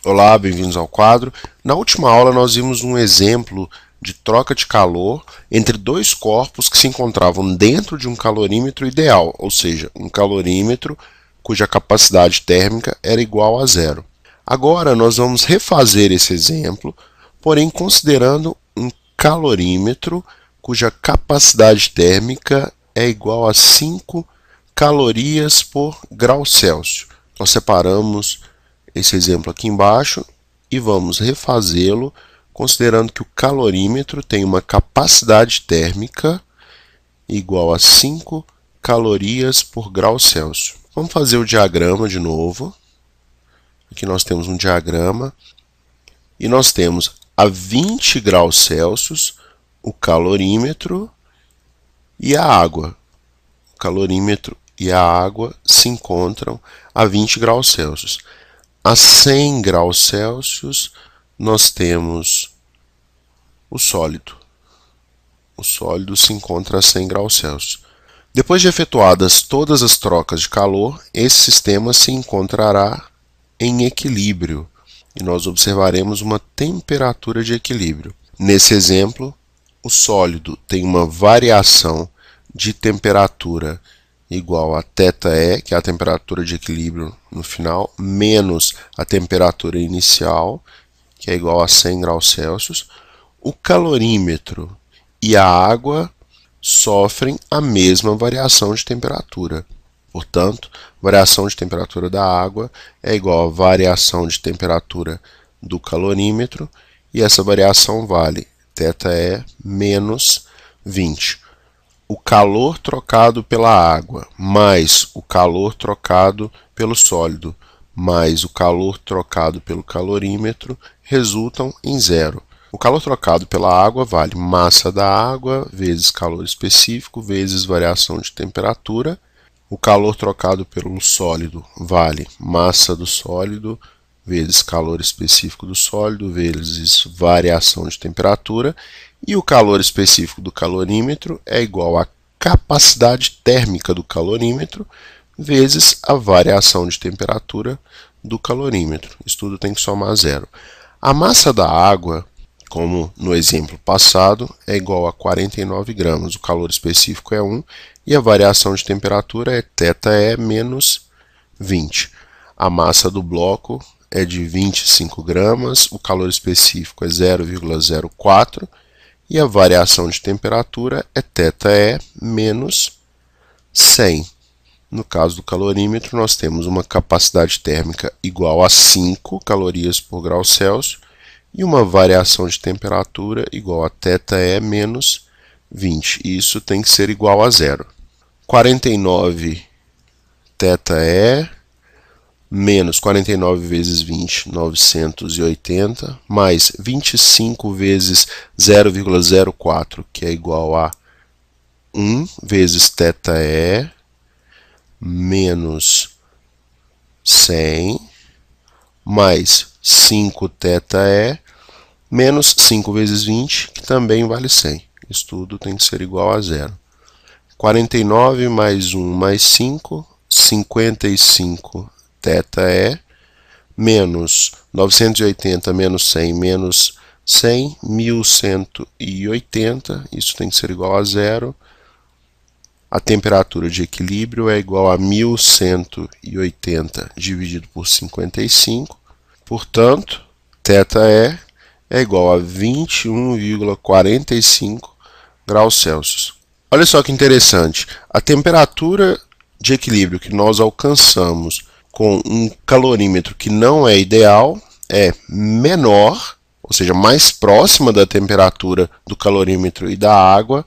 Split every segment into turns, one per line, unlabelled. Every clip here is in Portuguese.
Olá, bem-vindos ao quadro. Na última aula nós vimos um exemplo de troca de calor entre dois corpos que se encontravam dentro de um calorímetro ideal, ou seja, um calorímetro cuja capacidade térmica era igual a zero. Agora nós vamos refazer esse exemplo, porém considerando um calorímetro cuja capacidade térmica é igual a 5 calorias por grau Celsius. Nós separamos esse exemplo aqui embaixo e vamos refazê-lo considerando que o calorímetro tem uma capacidade térmica igual a 5 calorias por grau Celsius. Vamos fazer o diagrama de novo. Aqui nós temos um diagrama e nós temos a 20 graus Celsius o calorímetro e a água. O calorímetro e a água se encontram a 20 graus Celsius. A 100 graus Celsius, nós temos o sólido. O sólido se encontra a 100 graus Celsius. Depois de efetuadas todas as trocas de calor, esse sistema se encontrará em equilíbrio e nós observaremos uma temperatura de equilíbrio. Nesse exemplo, o sólido tem uma variação de temperatura igual a θE, que é a temperatura de equilíbrio no final, menos a temperatura inicial, que é igual a 100 graus Celsius. O calorímetro e a água sofrem a mesma variação de temperatura. Portanto, variação de temperatura da água é igual à variação de temperatura do calorímetro, e essa variação vale θE menos 20. O calor trocado pela água mais o calor trocado pelo sólido mais o calor trocado pelo calorímetro resultam em zero. O calor trocado pela água vale massa da água vezes calor específico vezes variação de temperatura. O calor trocado pelo sólido vale massa do sólido vezes calor específico do sólido vezes variação de temperatura. E o calor específico do calorímetro é igual à capacidade térmica do calorímetro vezes a variação de temperatura do calorímetro. Isso tudo tem que somar zero. A massa da água, como no exemplo passado, é igual a 49 gramas. O calor específico é 1 e a variação de temperatura é θE menos 20. A massa do bloco é de 25 gramas, o calor específico é 0,04 e a variação de temperatura é θE menos 100. No caso do calorímetro, nós temos uma capacidade térmica igual a 5 calorias por grau Celsius e uma variação de temperatura igual a θE menos 20. Isso tem que ser igual a zero. 49 θE menos 49 vezes 20, 980, mais 25 vezes 0,04, que é igual a 1 vezes θE, menos 100, mais 5 θE, menos 5 vezes 20, que também vale 100. Isso tudo tem que ser igual a zero. 49 mais 1 mais 5, 55 θE, menos 980 menos 100 menos 100, 1180, isso tem que ser igual a zero. A temperatura de equilíbrio é igual a 1180 dividido por 55, portanto, θE é igual a 21,45 graus Celsius. Olha só que interessante, a temperatura de equilíbrio que nós alcançamos com um calorímetro que não é ideal é menor, ou seja, mais próxima da temperatura do calorímetro e da água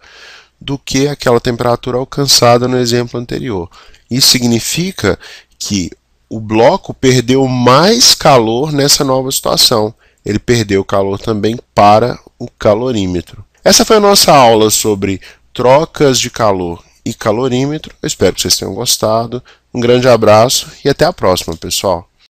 do que aquela temperatura alcançada no exemplo anterior. Isso significa que o bloco perdeu mais calor nessa nova situação. Ele perdeu calor também para o calorímetro. Essa foi a nossa aula sobre trocas de calor e calorímetro. Eu espero que vocês tenham gostado. Um grande abraço e até a próxima, pessoal.